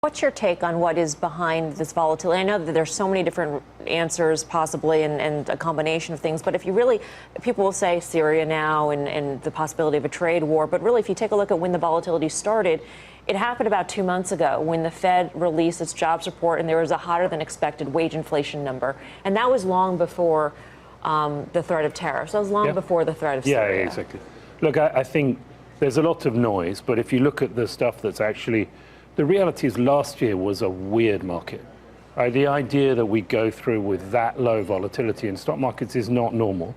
What's your take on what is behind this volatility? I know that there's so many different answers possibly and a combination of things, but if you really, people will say Syria now and the possibility of a trade war, but really if you take a look at when the volatility started, it happened about 2 months ago when the Fed released its jobs report and there was a hotter than expected wage inflation number. And that was long before the threat of tariffs. That was long before the threat of Syria. Yeah, exactly. Look, I think there's a lot of noise, but if you look at the stuff that's actually, the reality is last year was a weird market. The idea that we go through with that low volatility in stock markets is not normal.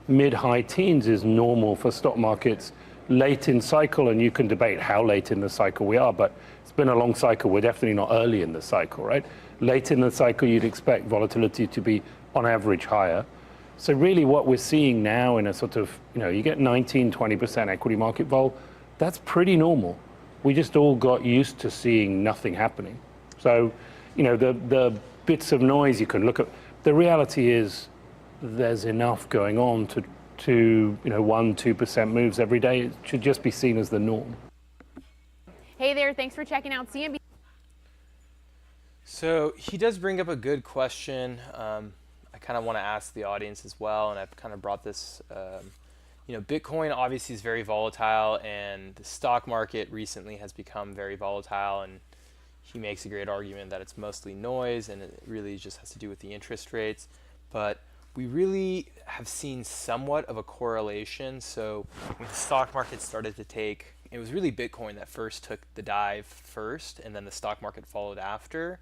Mid-high teens is normal for stock markets late in cycle, and you can debate how late in the cycle we are, but it's been a long cycle. We're definitely not early in the cycle, right? Late in the cycle, you'd expect volatility to be on average higher. So really what we're seeing now in a sort of, you get 19, 20% equity market vol, that's pretty normal. We just all got used to seeing nothing happening. So, the bits of noise you can look at, the reality is there's enough going on to 1-2% moves every day. It should just be seen as the norm. Hey there, thanks for checking out CNBC. So he does bring up a good question. I kind of want to ask the audience as well, and I've kind of brought this, Bitcoin obviously is very volatile, and the stock market recently has become very volatile, and he makes a great argument that it's mostly noise and it really just has to do with the interest rates. But we really have seen somewhat of a correlation. So when the stock market started to take, it was really Bitcoin that first took the dive first, and then the stock market followed after.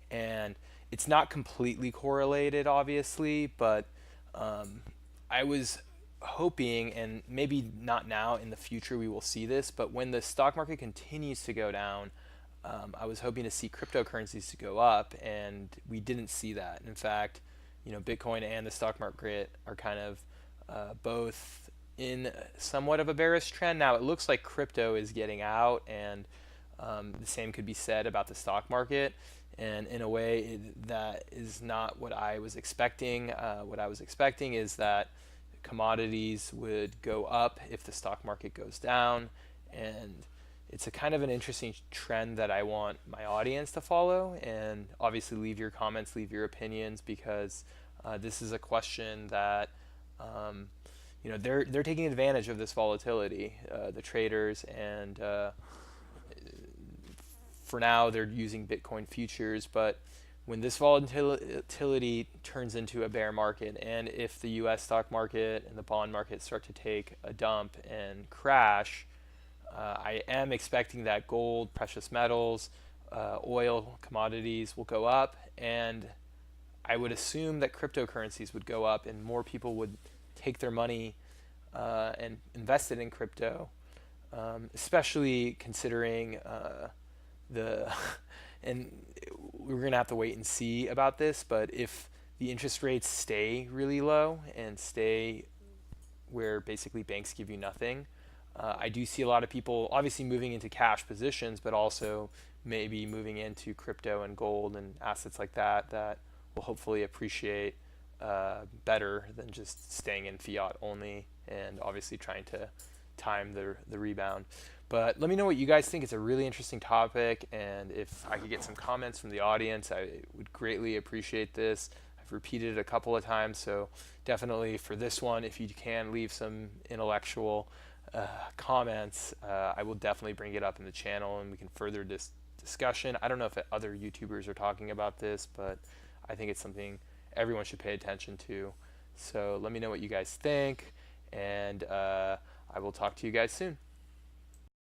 And it's not completely correlated, obviously, but I was hoping, and maybe not now, in the future we will see this, but when the stock market continues to go down, I was hoping to see cryptocurrencies to go up, and we didn't see that. In fact, Bitcoin and the stock market are kind of both in somewhat of a bearish trend. Now it looks like crypto is getting out, and the same could be said about the stock market. And in a way, that is not what I was expecting. What I was expecting is that commodities would go up if the stock market goes down. And it's a kind of an interesting trend that I want my audience to follow. And obviously leave your comments, leave your opinions, because this is a question that they're taking advantage of this volatility, the traders, and for now they're using Bitcoin futures. But when this volatility turns into a bear market, and if the US stock market and the bond market start to take a dump and crash, I am expecting that gold, precious metals, oil, commodities will go up, and I would assume that cryptocurrencies would go up and more people would take their money and invest it in crypto, especially considering and we're going to have to wait and see about this, but if the interest rates stay really low and stay where basically banks give you nothing, I do see a lot of people obviously moving into cash positions, but also maybe moving into crypto and gold and assets like that will hopefully appreciate better than just staying in fiat only and obviously trying to time the rebound. But let me know what you guys think. It's a really interesting topic, and if I could get some comments from the audience, I would greatly appreciate this. I've repeated it a couple of times, so definitely for this one, if you can leave some intellectual comments, I will definitely bring it up in the channel and we can further this discussion. I don't know if other YouTubers are talking about this, but I think it's something everyone should pay attention to. So let me know what you guys think, and I will talk to you guys soon.